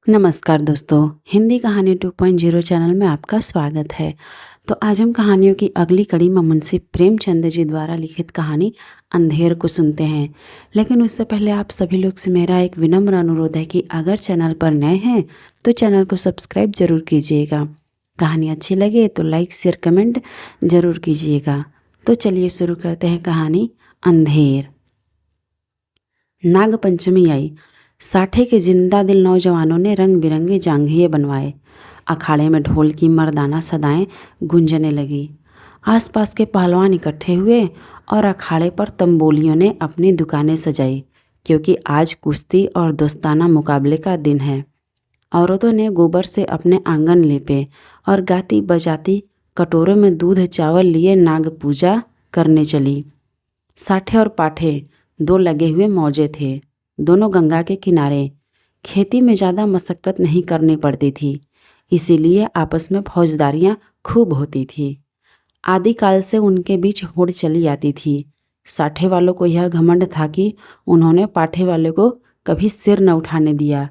नमस्कार दोस्तों, हिंदी कहानी 2.0 चैनल में आपका स्वागत है। तो आज हम कहानियों की अगली कड़ी में मुंशी प्रेमचंद जी द्वारा लिखित कहानी अंधेर को सुनते हैं। लेकिन उससे पहले आप सभी लोग से मेरा एक विनम्र अनुरोध है कि अगर चैनल पर नए हैं तो चैनल को सब्सक्राइब जरूर कीजिएगा। कहानी अच्छी लगे तो लाइक शेयर कमेंट जरूर कीजिएगा। तो चलिए शुरू करते हैं कहानी अंधेर। नाग पंचमी आई। साठे के जिंदा दिल नौजवानों ने रंग बिरंगे जांघिए बनवाए। अखाड़े में ढोल की मर्दाना सदाएं गूंजने लगी। आसपास के पहलवान इकट्ठे हुए और अखाड़े पर तंबोलियों ने अपनी दुकानें सजाई, क्योंकि आज कुश्ती और दोस्ताना मुकाबले का दिन है। औरतों ने गोबर से अपने आंगन लेपे और गाती बजाती कटोरों में दूध चावल लिए नाग पूजा करने चली। साठे और पाठे दो लगे हुए मौजे थे, दोनों गंगा के किनारे। खेती में ज़्यादा मशक्क़त नहीं करनी पड़ती थी, इसीलिए आपस में फौजदारियाँ खूब होती थी। आदिकाल से उनके बीच होड़ चली आती थी। साठे वालों को यह घमंड था कि उन्होंने पाठे वाले को कभी सिर न उठाने दिया।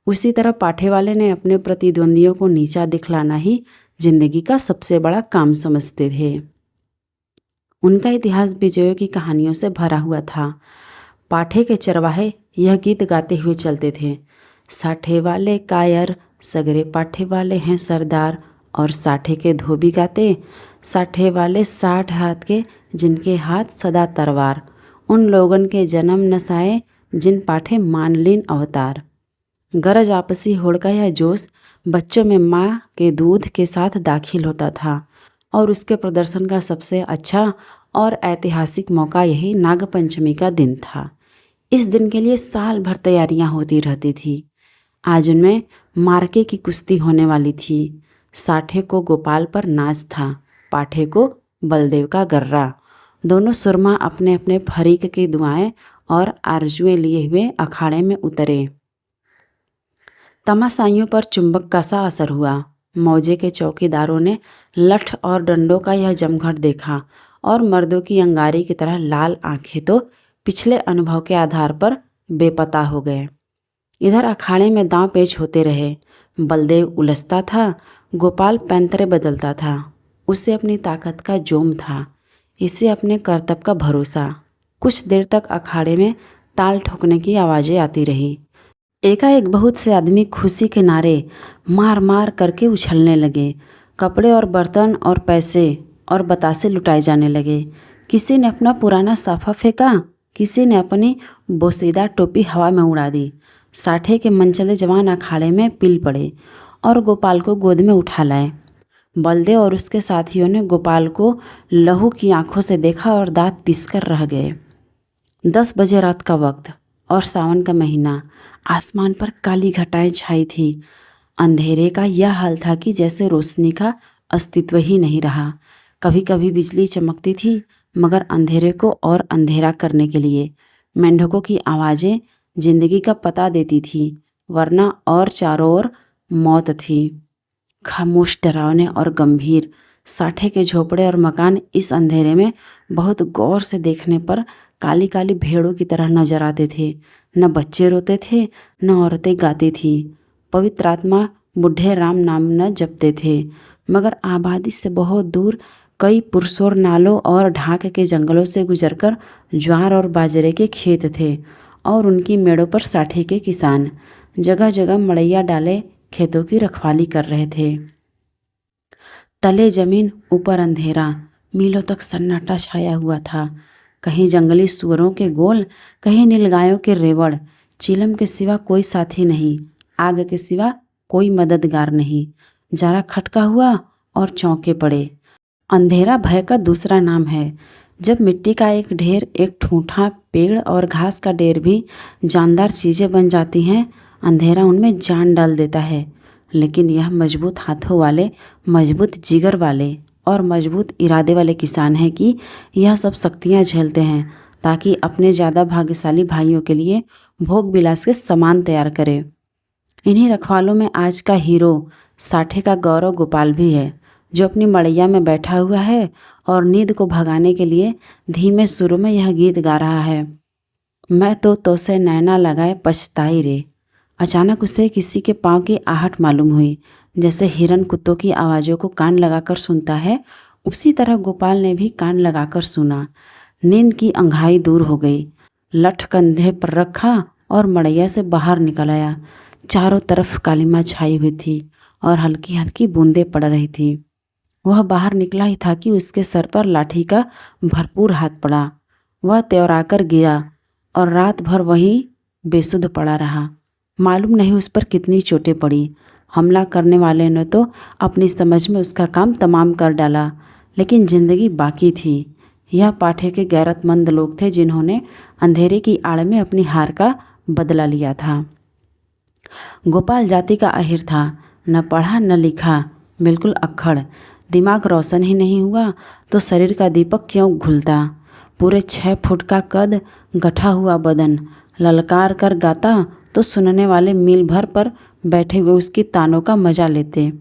उसी तरह पाठे वाले ने अपने प्रतिद्वंदियों को नीचा दिखलाना ही जिंदगी का सबसे बड़ा काम समझते थे। उनका इतिहास विजयों की कहानियों से भरा हुआ था। पाठे के चरवाहे यह गीत गाते हुए चलते थे। साठे वाले कायर, सगरे पाठे वाले हैं सरदार। और साठे के धोबी गाते, साठे वाले 60 हाथ के, जिनके हाथ सदा तलवार। उन लोगन के जन्म नसाए, जिन पाठे मानलीन अवतार। गरज आपसी होड़ का यह जोश बच्चों में माँ के दूध के साथ दाखिल होता था। और उसके प्रदर्शन का सबसे अच्छा और ऐतिहासिक मौका यही नागपंचमी का दिन था। इस दिन के लिए साल भर तैयारियां होती रहती थी। आज उनमें मार्के की कुश्ती होने वाली थी। साठे को गोपाल पर नाच था, पाठे को बलदेव का गर्रा। दोनों सुरमा अपने अपने फरीक की दुआएं और आरजुएं लिए हुए अखाड़े में उतरे। तमाशाइयों पर चुंबक का सा असर हुआ। मौजे के चौकीदारों ने लठ और डंडों का यह जमघट देखा और मर्दों की अंगारी की तरह लाल आंखें तो पिछले अनुभव के आधार पर बेपता हो गए। इधर अखाड़े में दांव पेच होते रहे। बलदेव उलझता था, गोपाल पैंतरे बदलता था। उसे अपनी ताकत का जोम था, इसे अपने करतब का भरोसा। कुछ देर तक अखाड़े में ताल ठोकने की आवाज़ें आती रही। एकाएक बहुत से आदमी खुशी के नारे मार मार करके उछलने लगे। कपड़े और बर्तन और पैसे और बतासे लुटाए जाने लगे। किसी ने अपना पुराना साफा फेंका, किसी ने अपनी बोसीदा टोपी हवा में उड़ा दी। साठे के मनचले जवान अखाड़े में पिल पड़े और गोपाल को गोद में उठा लाए। बलदेव और उसके साथियों ने गोपाल को लहू की आंखों से देखा और दांत पीसकर रह गए। 10 बजे रात का वक्त और सावन का महीना। आसमान पर काली घटाएं छाई थी। अंधेरे का यह हाल था कि जैसे रोशनी का अस्तित्व ही नहीं रहा। कभी कभी बिजली चमकती थी, मगर अंधेरे को और अंधेरा करने के लिए। मेंढकों की आवाज़ें जिंदगी का पता देती थी, वरना और चारों ओर मौत थी। खामोश, डरावने और गंभीर साठे के झोपड़े और मकान इस अंधेरे में बहुत गौर से देखने पर काली काली भेड़ों की तरह नजर आते थे। न बच्चे रोते थे, न औरतें गाती थी। पवित्र आत्मा बुढ़े राम नाम न जपते थे, मगर आबादी से बहुत दूर कई पुरसोर नालों और ढाक के जंगलों से गुजरकर ज्वार और बाजरे के खेत थे और उनकी मेड़ों पर साठे के किसान जगह जगह मड़ैया डाले खेतों की रखवाली कर रहे थे। तले जमीन, ऊपर अंधेरा, मीलों तक सन्नाटा छाया हुआ था। कहीं जंगली सुअरों के गोल, कहीं नीलगायों के रेवड़। चीलम के सिवा कोई साथी नहीं, आग के सिवा कोई मददगार नहीं। जरा खटका हुआ और चौंके पड़े। अंधेरा भय का दूसरा नाम है। जब मिट्टी का एक ढेर, एक ठूंठा पेड़ और घास का ढेर भी जानदार चीज़ें बन जाती हैं, अंधेरा उनमें जान डाल देता है। लेकिन यह मजबूत हाथों वाले, मजबूत जिगर वाले और मजबूत इरादे वाले किसान हैं कि यह सब शक्तियाँ झेलते हैं, ताकि अपने ज़्यादा भाग्यशाली भाइयों के लिए भोग विलास के सामान तैयार करें। इन्हीं रखवालों में आज का हीरो साठे का गौरव गोपाल भी है, जो अपनी मड़ैया में बैठा हुआ है और नींद को भगाने के लिए धीमे सुरों में यह गीत गा रहा है। मैं तो से नैना लगाए पछताई रे, अचानक उसे किसी के पाँव की आहट मालूम हुई। जैसे हिरन कुत्तों की आवाज़ों को कान लगाकर सुनता है, उसी तरह गोपाल ने भी कान लगाकर सुना। नींद की अंघाई दूर हो गई। लठ कंधे पर रखा और मड़ैया से बाहर निकल आया। चारों तरफ कालिमा छाई हुई थी और हल्की हल्की बूंदें पड़ रही थी। वह बाहर निकला ही था कि उसके सर पर लाठी का भरपूर हाथ पड़ा। वह त्योराकर गिरा और रात भर वहीं बेसुध पड़ा रहा। मालूम नहीं उस पर कितनी चोटें पड़ी। हमला करने वाले ने तो अपनी समझ में उसका काम तमाम कर डाला, लेकिन जिंदगी बाकी थी। यह पाठे के गैरतमंद लोग थे जिन्होंने अंधेरे की आड़ में अपनी हार का बदला लिया था। गोपाल जाति का अहिर था, न पढ़ा न लिखा, बिल्कुल अक्खड़। दिमाग रोशन ही नहीं हुआ तो शरीर का दीपक क्यों घुलता। पूरे 6 फुट का कद, गठा हुआ बदन, ललकार कर गाता तो सुनने वाले मील भर पर बैठे हुए उसकी तानों का मजा लेते।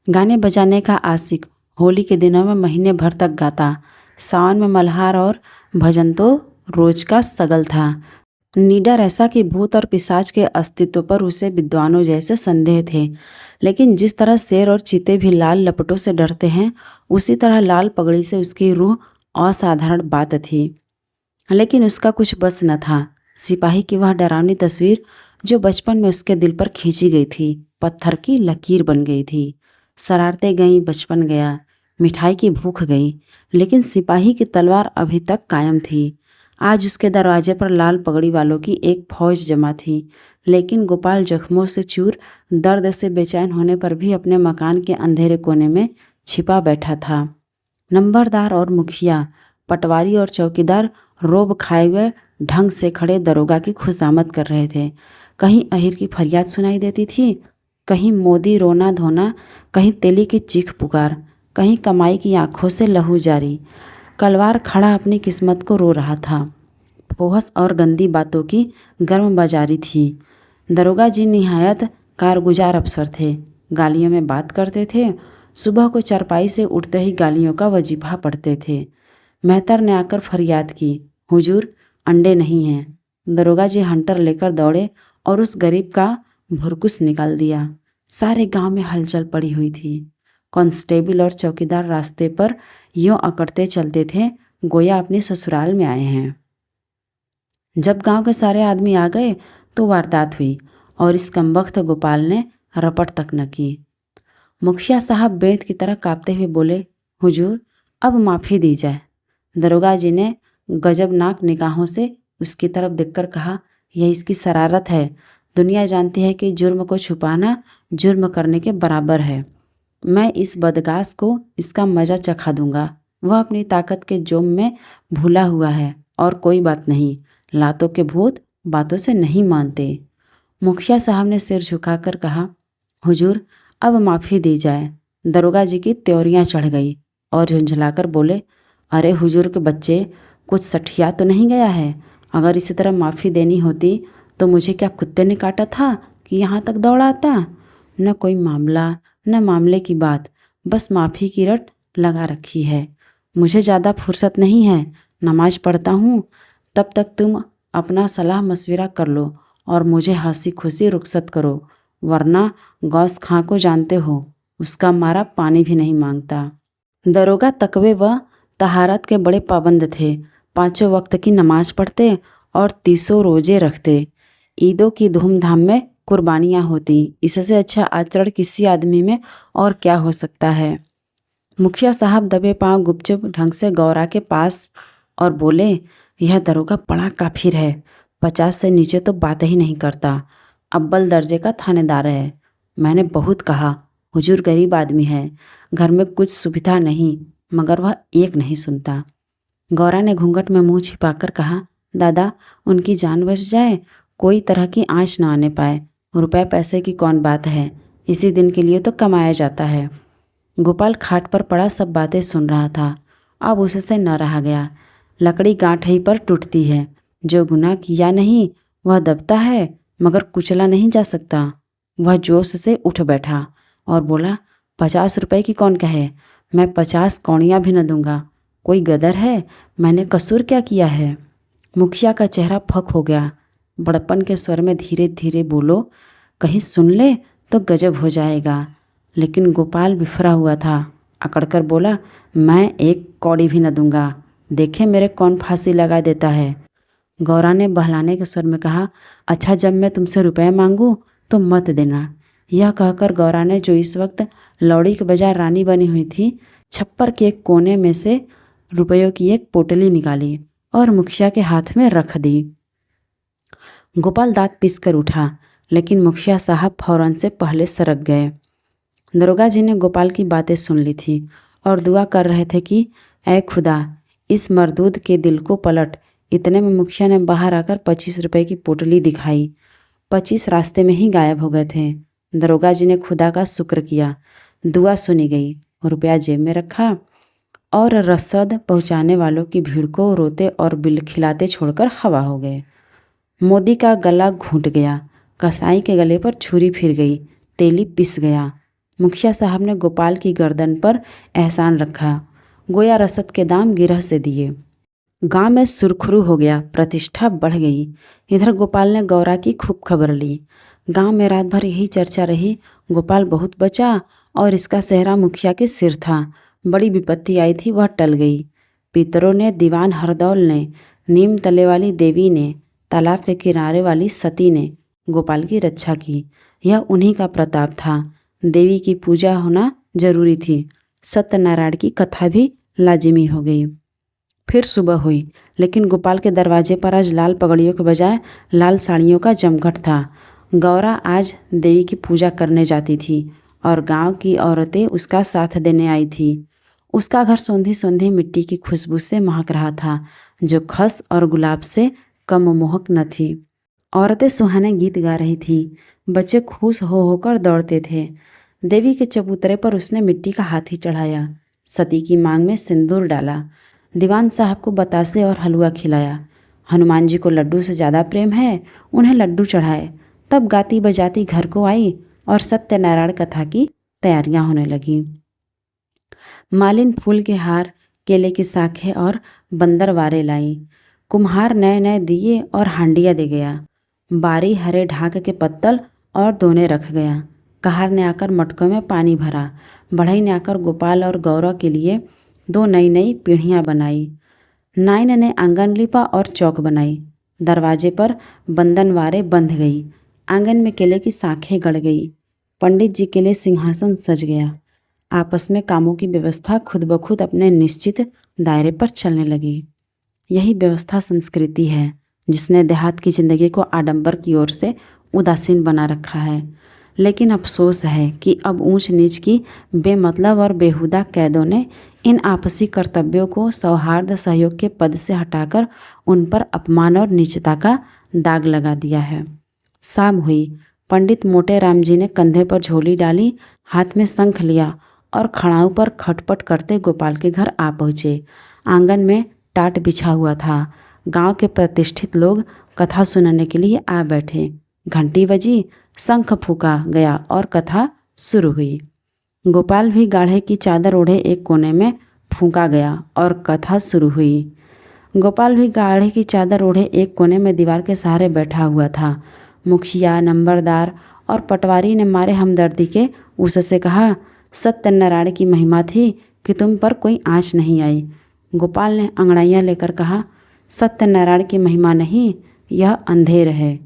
गाने बजाने का आशिक, होली के दिनों में महीने भर तक गाता। सावन में मल्हार और भजन तो रोज का सगल था। निडर ऐसा कि भूत और पिशाच के अस्तित्व पर उसे विद्वानों जैसे संदेह थे, लेकिन जिस तरह शेर और चीते भी लाल लपटों से डरते हैं, उसी तरह लाल पगड़ी से उसकी रूह असाधारण बात थी। लेकिन उसका कुछ बस न था। सिपाही की वह डरावनी तस्वीर जो बचपन में उसके दिल पर खींची गई थी, पत्थर की लकीर बन गई थी। शरारतें गईं, बचपन गया, मिठाई की भूख गई, लेकिन सिपाही की तलवार अभी तक कायम थी। आज उसके दरवाजे पर लाल पगड़ी वालों की एक फौज जमा थी, लेकिन गोपाल जख्मों से चूर, दर्द से बेचैन होने पर भी अपने मकान के अंधेरे कोने में छिपा बैठा था। नंबरदार और मुखिया, पटवारी और चौकीदार रोब खाए हुए ढंग से खड़े दरोगा की खुशामद कर रहे थे। कहीं अहिर की फरियाद सुनाई देती थी, कहीं मोदी रोना धोना, कहीं तेली की चीख पुकार, कहीं कमाई की आंखों से लहू जारी। कलवार खड़ा अपनी किस्मत को रो रहा था। फोहस और गंदी बातों की गर्म बाजारी थी। दरोगा जी निहायत कारगुजार अफसर थे। गालियों में बात करते थे। सुबह को चारपाई से उठते ही गालियों का वजीफा पढ़ते थे। मेहतर ने आकर फरियाद की, हुजूर अंडे नहीं हैं। दरोगा जी हंटर लेकर दौड़े और उस गरीब का भुरकुस निकाल दिया। सारे गांव में हलचल पड़ी हुई थी। कांस्टेबल और चौकीदार रास्ते पर यूं अकड़ते चलते थे गोया अपने ससुराल में आए हैं। जब गांव के सारे आदमी आ गए तो वारदात हुई और इस कमबख्त गोपाल ने रपट तक न की। मुखिया साहब बेंत की तरह कांपते हुए बोले, हुजूर अब माफ़ी दी जाए। दरोगा जी ने गजबनाक निगाहों से उसकी तरफ देखकर कहा, यह इसकी शरारत है। दुनिया जानती है कि जुर्म को छुपाना जुर्म करने के बराबर है। मैं इस बदगास को इसका मज़ा चखा दूंगा। वह अपनी ताकत के जोम में भूला हुआ है और कोई बात नहीं, लातों के भूत बातों से नहीं मानते। मुखिया साहब ने सिर झुकाकर कहा, हुजूर अब माफ़ी दी जाए। दरोगा जी की त्योरियां चढ़ गई और झुंझलाकर बोले, अरे हुजूर के बच्चे, कुछ सठिया तो नहीं गया है? अगर इसी तरह माफ़ी देनी होती तो मुझे क्या कुत्ते ने काटा था कि यहाँ तक दौड़ आता? न कोई मामला न मामले की बात, बस माफ़ी की रट लगा रखी है। मुझे ज़्यादा फुर्सत नहीं है, नमाज पढ़ता हूँ। तब तक तुम अपना सलाह मशविरा कर लो और मुझे हंसी खुशी रुखसत करो, वरना गौस खां को जानते हो, उसका मारा पानी भी नहीं मांगता। दरोगा तकवे व तहारत के बड़े पाबंद थे। 5 वक्त की नमाज पढ़ते और 30 रोजे रखते। ईदों की धूमधाम में कुर्बानियाँ होती। इससे अच्छा आचरण किसी आदमी में और क्या हो सकता है। मुखिया साहब दबे पांव गुपचुप ढंग से गौरा के पास और बोले, यह दरोगा बड़ा काफिर है। 50 से नीचे तो बात ही नहीं करता। अव्वल दर्जे का थानेदार है। मैंने बहुत कहा, हुजूर गरीब आदमी है, घर में कुछ सुविधा नहीं, मगर वह एक नहीं सुनता। गौरा ने घूंघट में मुंह छिपाकर कहा, दादा उनकी जान बच जाए, कोई तरह की आँच ना आने पाए। रुपए पैसे की कौन बात है, इसी दिन के लिए तो कमाया जाता है। गोपाल खाट पर पड़ा सब बातें सुन रहा था। अब उससे न रहा गया। लकड़ी गांठ ही पर टूटती है। जो गुनाह किया नहीं वह दबता है, मगर कुचला नहीं जा सकता। वह जोश से उठ बैठा और बोला, 50 रुपए की कौन कहे? मैं 50 कौड़ियाँ भी न दूंगा। कोई गदर है? मैंने कसूर क्या किया है? मुखिया का चेहरा फक हो गया। बड़प्पन के स्वर में धीरे धीरे बोलो, कहीं सुन ले तो गजब हो जाएगा। लेकिन गोपाल बिफरा हुआ था। अकड़कर बोला, मैं एक कौड़ी भी न दूंगा, देखे मेरे कौन फांसी लगा देता है। गौरा ने बहलाने के स्वर में कहा, अच्छा जब मैं तुमसे रुपए मांगूं तो मत देना। यह कहकर गौरा ने, जो इस वक्त लौड़ी के बजाय रानी बनी हुई थी, छप्पर के एक कोने में से रुपयों की एक पोटली निकाली और मुखिया के हाथ में रख दी। गोपाल दांत पीस कर उठा, लेकिन मुखिया साहब फौरन से पहले सरक गए। दरोगा जी ने गोपाल की बातें सुन ली थी और दुआ कर रहे थे कि ऐ खुदा इस मरदूद के दिल को पलट। इतने में मुखिया ने बाहर आकर 25 रुपए की पोटली दिखाई। 25 रास्ते में ही गायब हो गए थे। दरोगा जी ने खुदा का शुक्र किया, दुआ सुनी गई, रुपया जेब में रखा और रसद पहुंचाने वालों की भीड़ को रोते और बिल खिलाते छोड़कर हवा हो गए। मोदी का गला घूंट गया, कसाई के गले पर छुरी फिर गई, तेली पिस गया। मुखिया साहब ने गोपाल की गर्दन पर एहसान रखा, गोया रसद के दाम गिरह से दिए। गांव में सुरखुरू हो गया, प्रतिष्ठा बढ़ गई। इधर गोपाल ने गौरा की खूब खबर ली। गांव में रात भर यही चर्चा रही, गोपाल बहुत बचा और इसका सेहरा मुखिया के सिर था। बड़ी विपत्ति आई थी, वह टल गई। पितरों ने, दीवान हरदौल ने, नीम तले वाली देवी ने, तालाब के किनारे वाली सती ने गोपाल की रक्षा की। यह उन्हीं का प्रताप था। देवी की पूजा होना जरूरी थी। सत्यनारायण की कथा भी लाजिमी हो गई। फिर सुबह हुई, लेकिन गोपाल के दरवाजे पर आज लाल पगड़ियों के बजाय लाल साड़ियों का जमघट था। गौरा आज देवी की पूजा करने जाती थी और गांव की औरतें उसका साथ देने आई थी। उसका घर सौंधी सौंधी मिट्टी की खुशबू से महक रहा था, जो खस और गुलाब से कम मोहक न थी। औरतें सुहाने गीत गा रही थी, बच्चे खुश हो होकर दौड़ते थे। देवी के चबूतरे पर उसने मिट्टी का हाथी चढ़ाया, सती की मांग में सिंदूर डाला, दीवान साहब को बतासे और हलवा खिलाया। हनुमान जी को लड्डू से ज़्यादा प्रेम है, उन्हें लड्डू चढ़ाए। तब गाती बजाती घर को आई और सत्यनारायण कथा की तैयारियां होने लगी। मालिन फूल के हार, केले की शाखें और बंदरवारे लाई। कुम्हार नए नए दिए और हांडिया दे गया। बारी हरे ढाक के पत्तल और दोने रख गया। कहार ने आकर मटकों में पानी भरा। बढ़ई ने आकर गोपाल और गौरव के लिए 2 नई नई पीढ़ियाँ बनाई। नाइन ने आंगन लिपा और चौक बनाई। दरवाजे पर बंधनवारे बंध गई। आंगन में केले की शाखें गड़ गई। पंडित जी के लिए सिंहासन सज गया। आपस में कामों की व्यवस्था खुद ब खुद अपने निश्चित दायरे पर चलने लगी। यही व्यवस्था संस्कृति है, जिसने देहात की जिंदगी को आडंबर की ओर से उदासीन बना रखा है। लेकिन अफसोस है कि अब ऊंच नीच की बेमतलब और बेहुदा कैदों ने इन आपसी कर्तव्यों को सौहार्द सहयोग के पद से हटाकर उन पर अपमान और नीचता का दाग लगा दिया है। शाम हुई। पंडित मोटे राम जी ने कंधे पर झोली डाली, हाथ में शंख लिया और खड़ाऊ पर खटपट करते गोपाल के घर आ पहुँचे। आंगन में टाट बिछा हुआ था। गांव के प्रतिष्ठित लोग कथा सुनने के लिए आ बैठे। घंटी बजी, शंख फूका गया और कथा शुरू हुई। गोपाल भी गाढ़े की चादर ओढ़े एक कोने में फूंका गया और कथा शुरू हुई। गोपाल भी गाढ़े की चादर ओढ़े एक कोने में दीवार के सहारे बैठा हुआ था। मुखिया, नंबरदार और पटवारी ने मारे हमदर्दी के उससे कहा, सत्यनारायण की महिमा थी कि तुम पर कोई आँच नहीं आई। गोपाल ने अंगड़ाइयाँ लेकर कहा, सत्यनारायण की महिमा नहीं, यह अंधेर है।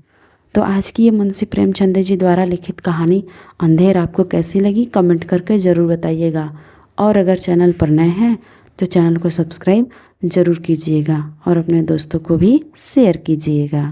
तो आज की ये मुंशी प्रेमचंद जी द्वारा लिखित कहानी अंधेर आपको कैसी लगी, कमेंट करके ज़रूर बताइएगा। और अगर चैनल पर नए हैं तो चैनल को सब्सक्राइब ज़रूर कीजिएगा और अपने दोस्तों को भी शेयर कीजिएगा।